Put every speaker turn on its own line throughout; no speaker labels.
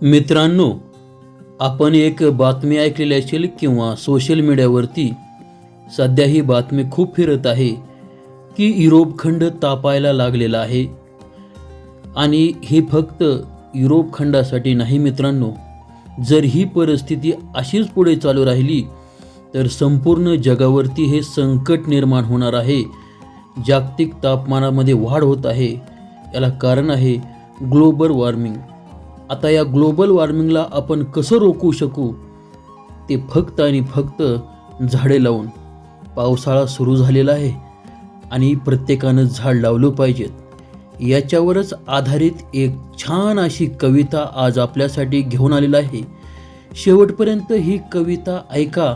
मित्रांनो, आपण एक बातमी ऐकलेली असेल किंवा सोशल मीडियावरती सध्या ही बातमी खूप फिरत आहे की युरोप खंड तापायला लागलेला आहे. आणि हे फक्त युरोप खंडासाठी नाही मित्रांनो, जर ही परिस्थिती अशीच पुढे चालू राहिली तर संपूर्ण जगावरती हे संकट निर्माण होणार आहे. जागतिक तापमानामध्ये वाढ होत आहे. याला कारण आहे ग्लोबल वॉर्मिंग. आता या ग्लोबल वॉर्मिंगला आपण कसं रोखू शकू, ते फक्त आणि फक्त झाडे लावून. पावसाळा सुरू झालेला आहे आणि प्रत्येकानं झाड लावलं पाहिजेत. याच्यावरच आधारित एक छान अशी कविता आज आपल्यासाठी घेऊन आलेला आहे. शेवटपर्यंत ही कविता ऐका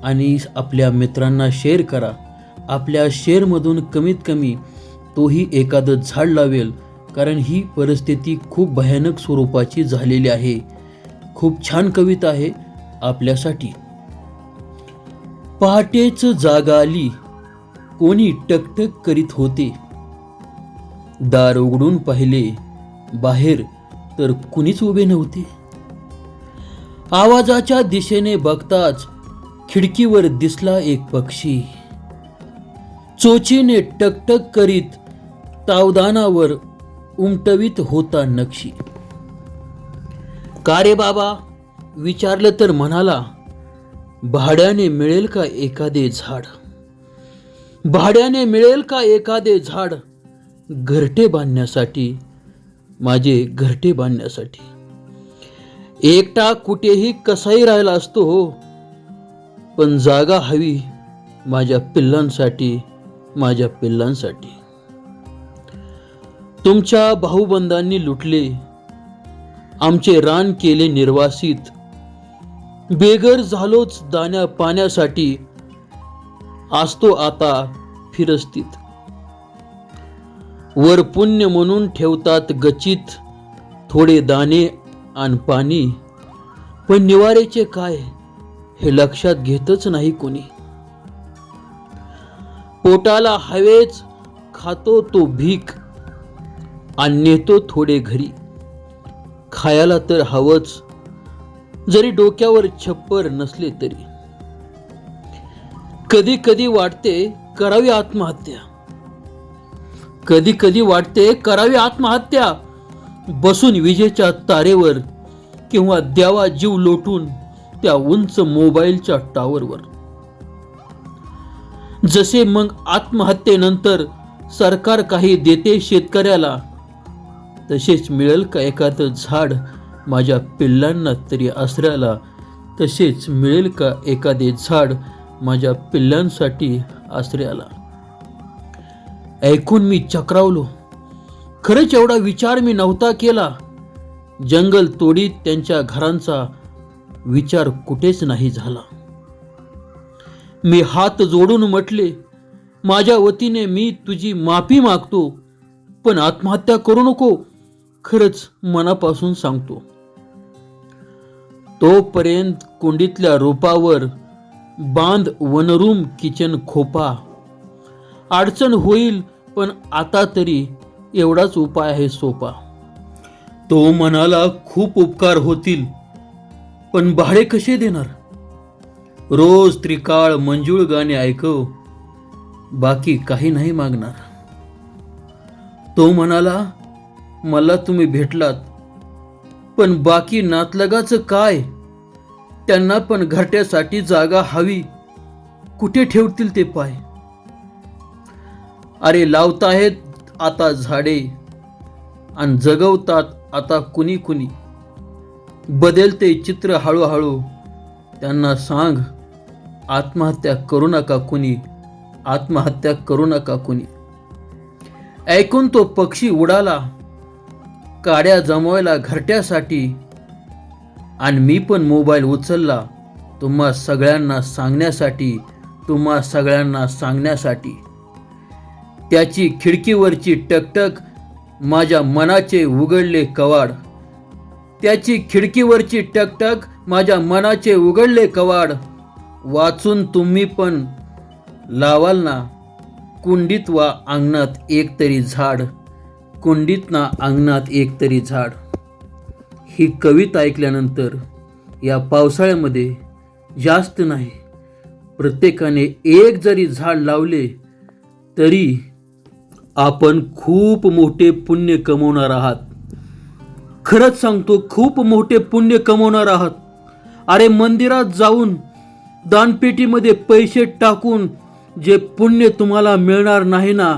आणि आपल्या मित्रांना शेअर करा. आपल्या शेअरमधून कमीत कमी तोही एखादं झाड लावेल, कारण ही परिस्थिती खूप भयानक स्वरूपाची झालेली आहे. खूप छान कविता आहे आपल्यासाठी. पहाटेच जाग आली, कोणी टकटक करीत होते. दार उघडून पाहिले, बाहेर तर कुणीच उभे नव्हते. आवाजाच्या दिशेने बघताच खिडकीवर दिसला एक पक्षी. चोचीने टकटक करीत तावदानावर उमटवीत होता नक्षी. का रे बाबा, विचारलं तर म्हणाला, भाड्याने मिळेल का एखादे झाड. भाड्याने मिळेल का एखादे झाड, घरटे बांधण्यासाठी, माझे घरटे बांधण्यासाठी. एकटा कुठेही कसाही राहिला असतो हो, पण जागा हवी माझ्या पिल्लांसाठी, माझ्या पिल्लांसाठी. तुमच्या भाऊबंदांनी लुटले, आमचे रान केले निर्वासित. बेघर झालोच दाण्या पाण्यासाठी, असतो आता फिरस्तीत. वर पुण्य म्हणून ठेवतात गच्चीत, थोडे दाणे आणि पाणी. पण निवारेचे काय हे लक्षात घेतच नाही कोणी. पोटाला हवेच खातो तो भीक, आणि नेतो थोडे घरी. खायला तर हवंच, जरी डोक्यावर छप्पर नसले तरी. कधी कधी वाटते करावी आत्महत्या, कधी कधी वाटते करावी आत्महत्या. बसून विजेच्या तारेवर, किंवा द्यावा जीव लोटून त्या उंच मोबाईलच्या टावरवर. जसे मग आत्महत्येनंतर सरकार काही देते शेतकऱ्याला, तसेच मिळेल का एखादं झाड माझ्या पिल्लांना तरी आसऱ्याला. तसेच मिळेल का एखादे झाड माझ्या पिल्लांसाठी आसऱ्याला. ऐकून मी चक्रावलो. खरंच एवढा विचार मी नव्हता केला. जंगल तोडीत त्यांच्या घरांचा विचार कुठेच नाही झाला. मी हात जोडून म्हटले, माझ्या वतीने मी तुझी माफी मागतो, पण आत्महत्या करू नको, खरंच मनापासून सांगतो. तोपर्यंत कुंडीतल्या रोपावर बांध वनरूम किचन खोपा. अडचण होईल पण आता तरी एवढाच उपाय आहे सोपा. तो म्हणाला, खूप उपकार होतील, पण भाडे कसे देणार. रोज त्रिकाळ मंजूळ गाणे ऐकव, बाकी काही नाही मागणार. तो म्हणाला, मला तुम्ही भेटलात, पण बाकी नातलगाचं काय. त्यांना पण घरट्यासाठी जागा हवी, कुठे ठेवतील ते पाय. अरे लावताहेत आता झाडे, आणि जगवतात आता कुणी कुणी. बदलते चित्र हळूहळू, त्यांना सांग आत्महत्या करू नका कुणी, आत्महत्या करू नका कुणी. ऐकून तो पक्षी उडाला, काड्या जमवायला घरट्यासाठी. आणि मी पण मोबाईल उचलला, तुम्हा सगळ्यांना सांगण्यासाठी, तुम्हा सगळ्यांना सांगण्यासाठी. त्याची खिडकीवरची टकटक माझ्या मनाचे उघडले कवाड. त्याची खिडकीवरची टकटक माझ्या मनाचे उघडले कवाड. वाचून तुम्ही पण लावाल ना, कुंडीत वा अंगणात एक तरी झाड, कुंडीत ना अंगणात एक तरी झाड. ही कविता ऐकल्यानंतर या पावसाळ्यामध्ये जास्त नाही, प्रत्येकाने एक जरी झाड लावले तरी आपण खूप मोठे पुण्य कमवणार आहात. खरंच सांगतो, खूप मोठे पुण्य कमवणार आहात. अरे मंदिरात जाऊन दानपेटीमध्ये पैसे टाकून जे पुण्य तुम्हाला मिळणार नाही ना,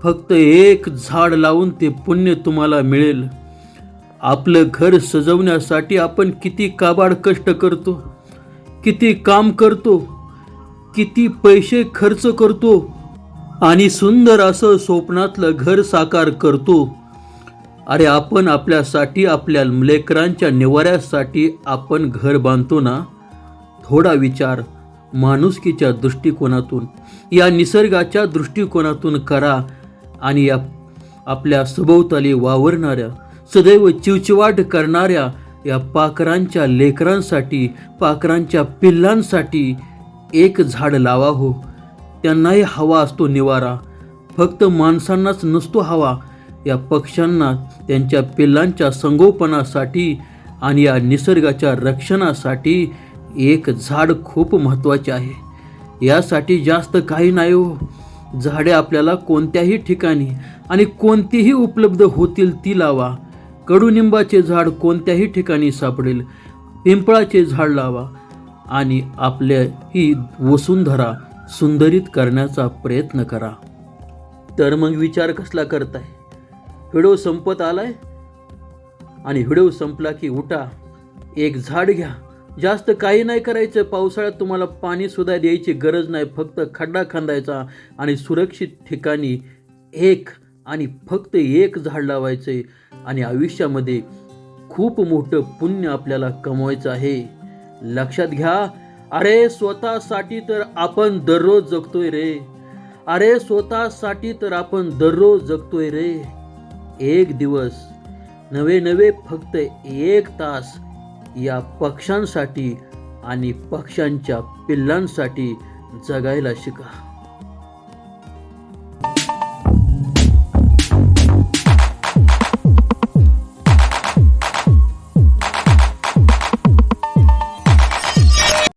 फक्त एक झाड लावून ते पुण्य तुम्हाला मिळेल. आपलं घर सजवण्यासाठी आपण किती काबाड कष्ट करतो, किती काम करतो, किती पैसे खर्च करतो आणि सुंदर असं स्वप्नातलं घर साकार करतो. अरे आपण आपल्यासाठी, आपल्या लेकरांच्या निवाऱ्यासाठी आपण घर बांधतो ना, थोडा विचार माणुसकीच्या दृष्टिकोनातून, या निसर्गाच्या दृष्टिकोनातून करा आणि या आपल्या सभोवताली वावरणाऱ्या, सदैव चिवचिवाट करणाऱ्या या पाखरांच्या लेकरांसाठी, पाखरांच्या पिल्लांसाठी एक झाड लावा हो. त्यांनाही हवा असतो निवारा, फक्त माणसांनाच नसतो हवा. या पक्ष्यांना त्यांच्या पिल्लांच्या संगोपनासाठी आणि या निसर्गाच्या रक्षणासाठी एक झाड खूप महत्त्वाचे आहे. यासाठी जास्त काही नाही हो. झाडे आपल्याला कोणत्याही ठिकाणी आणि कोणतीही उपलब्ध होतील ती लावा. कडुनिंबाचे झाड कोणत्याही ठिकाणी सापडेल, पिंपळाचे झाड लावा आणि आपल्या ही वसुंधरा सुंदरित करण्याचा प्रयत्न करा. तर मग विचार कसला करताय? व्हिडिओ संपत आलाय आणि व्हिडिओ संपला की उठा, एक झाड घ्या. जास्त काही नाही करायचं. पावसाळ्यात तुम्हाला पाणी सुद्धा द्यायची गरज नाही, फक्त खड्डा खांदायचा आणि सुरक्षित ठिकाणी एक आणि फक्त एक झाड लावायचे आणि आयुष्यामध्ये खूप मोठं पुण्य आपल्याला कमवायचं आहे. लक्षात घ्या. अरे स्वतःसाठी तर आपण दररोज जगतोय रे. अरे स्वतःसाठी तर आपण दररोज जगतोय रे. एक दिवस नवे फक्त एक तास या पक्ष्यांसाठी आणि पक्ष्यांच्या पिल्लांसाठी जगायला शिका.